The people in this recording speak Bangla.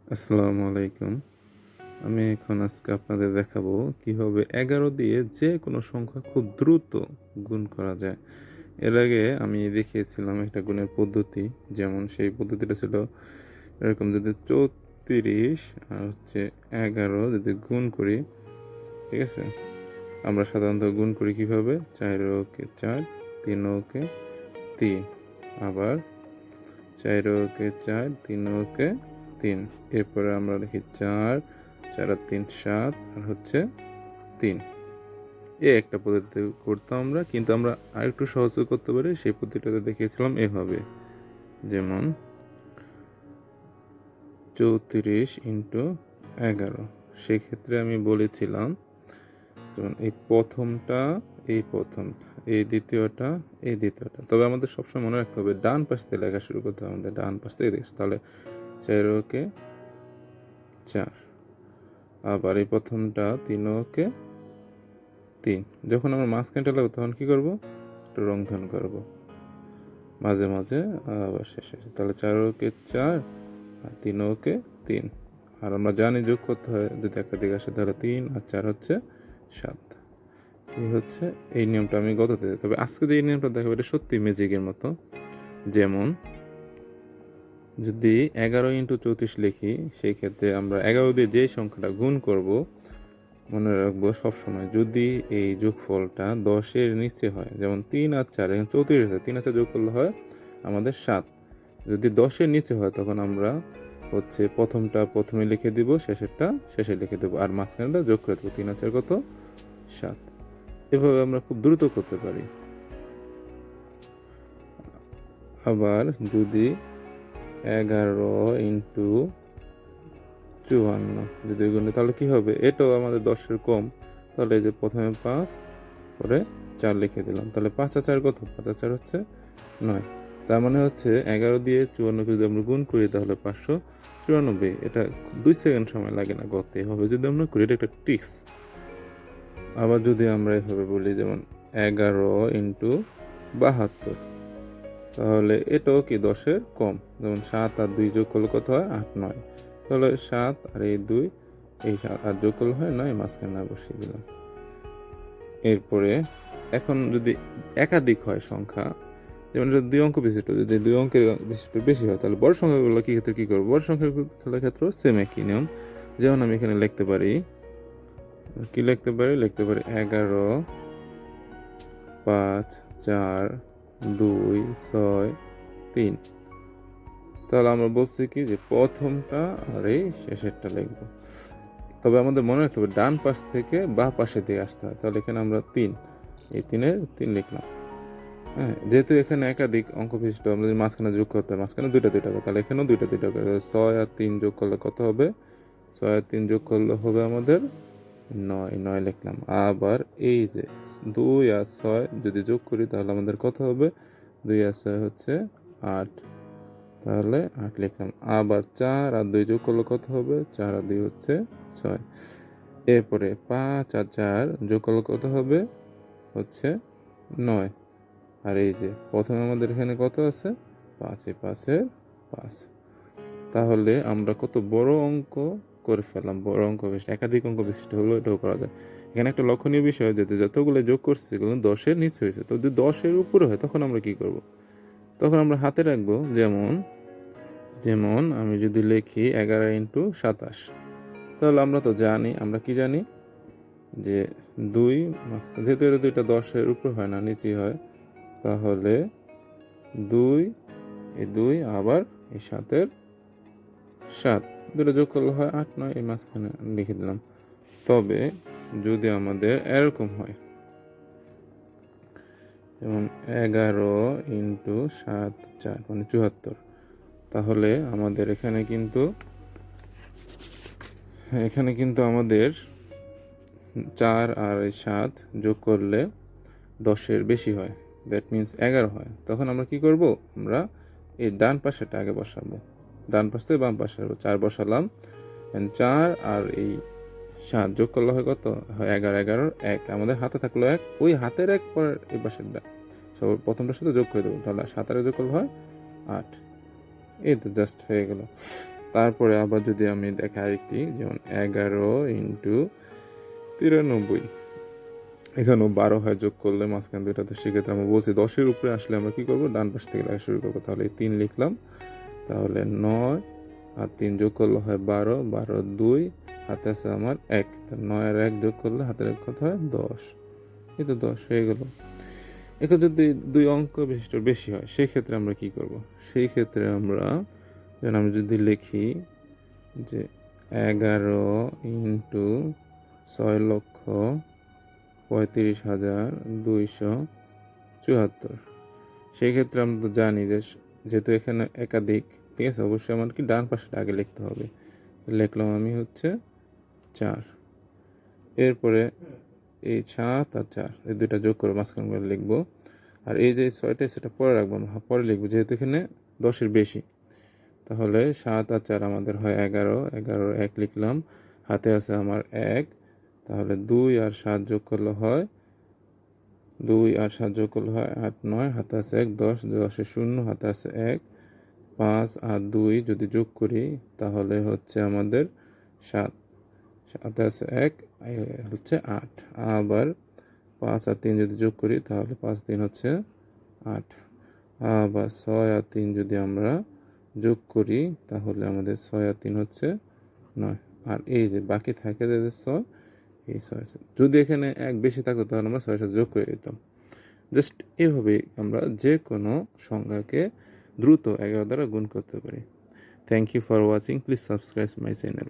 আসসালামু আলাইকুম। আমি এখন আজকে আপনাদের দেখাবো কিভাবে 11 দিয়ে যে কোনো সংখ্যা খুব দ্রুত গুণ করা যায়। এর আগে আমি দেখিয়েছিলাম একটা গুণের পদ্ধতি। যেমন সেই পদ্ধতিটা ছিল এরকম, যদি 34 আর 11 যদি গুণ করি, ঠিক আছে? আমরা সাধারণত গুণ করি কিভাবে? 4 ওকে 4, 3 ওকে 3, আবার 4 ওকে 4, 3 ওকে 3। এরপরে আমরা লিখি 4, 4 আর 3 7, আর 3। একটা পদ্ধতি করতাম আমরা, কিন্তু আমরা আরেকটু সহজে করতে পারি। সেই পদ্ধতিটা দেখিয়েছিলাম এভাবে। যেমন 34 ইন্টু 11। সেক্ষেত্রে আমি বলেছিলাম যেমন এই প্রথমটা, এই প্রথমটা, এই দ্বিতীয়টা, এই দ্বিতীয়টা। তবে আমাদের সবসময় মনে রাখতে হবে ডান পাশ থেকে লেখা শুরু করতে হবে। আমাদের ডান পাশ থেকে দেখছি, তাহলে 4 ওকে 4, আবার এই প্রথমটা 3 ওকে 3। যখন আমরা মাঝখানটা লাগবো তখন কি করব? একটু রংধন করব মাঝে মাঝে, আবার শেষে। তাহলে 4 ওকে 4 আর 3 ওকে 3। আর আমরা জানি যোগ করতে হয়, যদি একাধিক আসে তাহলে 3 আর 4 7। এই নিয়মটা আমি গততে, তবে আজকে যে এই নিয়মটা দেখাবো এটা সত্যি ম্যাজিকের মতো। যেমন যদি 11 ইন্টু 34 লিখি, সেই ক্ষেত্রে আমরা 11 দিয়ে যে সংখ্যাটা গুণ করব, মনে রাখবো সবসময়, যদি এই যোগফলটা 10-এর নিচে হয়, যেমন 3 আর 4, এখন 34 আছে, 3 আর 4 যোগ করলে হয় আমাদের 7। যদি 10-এর নিচে হয় তখন আমরা প্রথমটা প্রথমে লিখে দিব, শেষেরটা শেষে লিখে দেবো, আর মাঝখানেটা যোগ করে দেবো। 3 আর 4 কত? 7। এভাবে আমরা খুব দ্রুত করতে পারি। আবার যদি 11 ইন্টু 54 যদি গুণে, তাহলে কি হবে? এটাও আমাদের 10-এর কম। তাহলে এই যে প্রথমে 5, পরে 4 লিখে দিলাম। তাহলে 5 আর 4 কত? 5 আর 4 9। তার মানে 11 দিয়ে 54 যদি আমরা গুণ করি তাহলে 594। এটা 2 সেকেন্ড সময় লাগে না গতে। এভাবে যদি আমরা করি, এটা একটা ট্রিক্স। আবার যদি আমরা এভাবে বলি, যেমন 11 ইন্টু 72, তাহলে এটাও কি 10-এর কম। যেমন 7 আর 2 যোগ করলে কত হয়? 8 9। তাহলে 7 আর এই 2, এই 7 আর যোগ করলে হয় 9, মাঝখানে বসিয়ে দিলাম। এরপরে এখন যদি একাধিক হয় সংখ্যা, যেমন এটা 2 অঙ্ক বিশিষ্ট, যদি 2 অঙ্কের বিশিষ্ট বেশি হয়, তাহলে বড় সংখ্যাগুলো কি ক্ষেত্রে কি করবো? বড় সংখ্যাগুলোর ক্ষেত্রে সেম একই নিয়ম। যেমন আমি এখানে লিখতে পারি, কি লিখতে পারি 11 5 4 2 6 3। তাহলে আমরা বলছি কি যে প্রথমটা আর এই শেষেরটা লিখবো। তবে আমাদের মনে রাখতে হবে ডান পাশ থেকে বাঁ পাশে দিয়ে আসতে হয়। তাহলে এখানে আমরা 3, এই 3-এর 3 লিখলাম। হ্যাঁ, যেহেতু এখানে একাধিক অঙ্ক বিশিষ্ট, আমরা যদি মাঝখানে যোগ করতে হয়, মাঝখানে 2টা 2টা করে, তাহলে এখানেও 2টা 2টা করে। 6 আর 3 যোগ করলে কত হবে? 6 আর 3 যোগ করলে হবে আমাদের 9, 9 লিখলাম। আবার এই যে 2 আর 6 যদি যোগ করি তাহলে আমাদের কত হবে? 2 আর 6 8, তাহলে 8 লিখলাম। আবার 4 আর 2 যোগ করলে কত হবে? 4 আর 2 6। এরপরে 5 আর 4 যোগ করলে কত হবে? 9। আর এই যে প্রথমে আমাদের এখানে কত আছে? 5, এই 5-এর 5। তাহলে আমরা কত বড় অঙ্ক করে ফেললাম। বড় অঙ্ক বিশিষ্ট, একাধিক অঙ্ক বিশিষ্ট হলেও এটাও করা যায়। এখানে একটা লক্ষণীয় বিষয়, যেতে যতগুলো যোগ করছে সেগুলো 10-এর নিচে হয়েছে। তো যদি 10-এর উপরে হয় তখন আমরা কি করব? তখন আমরা হাতে রাখবো। যেমন যেমন আমি যদি লিখি 11 ইন্টু 27, তাহলে আমরা তো জানি, আমরা কি জানি যে 2 যেহেতু এটা 2টা 10-এর উপরে হয় না, নিচেই হয়, তাহলে 2, এই 2 আবার এই 7-এর 7, দুটো যোগ করলে হয় 8 9, এই মাঝখানে লিখে দিলাম। তবে যদি আমাদের এরকম হয়, যেমন 11 ইন্টু 7 4 মানে 74, তাহলে আমাদের এখানে কিন্তু আমাদের 4 আর 7 যোগ করলে 10-এর বেশি হয়, দ্যাট মিন্স 11 হয়। তখন আমরা কি করব? আমরা এই ডান পাশেটা আগে বসাবো, ডান পাশ থেকে বাম পাশে 4 বসালাম। 4 আর এই 7 যোগ করলে হয় কত? হয় 11, 11 1, আমাদের হাতে থাকলো 1, ওই হাতের 1 পর এই পাশেরটা সব প্রথমটার সাথে যোগ করে দেবো, তাহলে 7 আর যোগ করলে হয় 8। এই তো জাস্ট হয়ে গেল। তারপরে আবার যদি আমি দেখি আরেকটি, যেমন 11 ইন্টু 93, এখানেও 12 হয় যোগ করলে মাঝখান দুইটাতে, সেক্ষেত্রে আমরা বলছি 10-এর উপরে আসলে আমরা কি করবো, ডান পাশ থেকে লেখা শুরু করবো। তাহলে এই 3 লিখলাম, তাহলে 9 আর 3 যোগ করলে হয় 12, 12 2, হাতে আছে আমার 1, তাহলে 9 আর 1 যোগ করলে হাতের কত হয় 10, এই তো 10 হয়ে গেল। এখন যদি 2 অঙ্ক বিশিষ্ট বেশি হয় সেই ক্ষেত্রে আমরা কি করব, সেই ক্ষেত্রে আমরা যেমন আমি যদি লিখি যে 11 ইন্টু 6,35,274, সেই ক্ষেত্রে আমরা তো জানি যে যেহেতু এখানে একাধিক, ঠিক আছে, অবশ্যই আমার কি ডান পাশে আগে লিখতে হবে। লিখলাম আমি হচ্ছে 4, এরপরে এই 7 আর 4 এই দুইটা যোগ করে মাঝখান করে লিখবো, আর এই যে 6টা সেটা পরে রাখবো, আমরা পরে লিখবো যেহেতু এখানে 10-এর বেশি। তাহলে 7 আর 4 আমাদের হয় 11, 11 1 লিখলাম, হাতে আছে আমার 1, তাহলে 2 আর 7 যোগ করলে হয় 2 আর 7 যোগ করলে হয় 8 9, হাতে আছে 1, 10, 10-এ 0, হাতে আছে 1, 5 আর 2 যদি যোগ করি তাহলে হচ্ছে আমাদের 7, হাতে আছে 1, হচ্ছে 8, আবার 5 আর 3 যদি যোগ করি তাহলে 5 3 হচ্ছে 8, আবার 6 আর 3 যদি আমরা যোগ করি তাহলে আমাদের 6 আর 3 হচ্ছে 9, আর এই যে বাকি থাকে যে 6, এই 6 যদি এখানে 1 বেশি থাকতো তাহলে আমরা 6 সাথে যোগ করে দিতাম। জাস্ট এভাবেই আমরা যে কোনো সংখ্যাকে দ্রুত 11 দ্বারা গুণ করতে পারি। Thank you for watching, please subscribe my channel.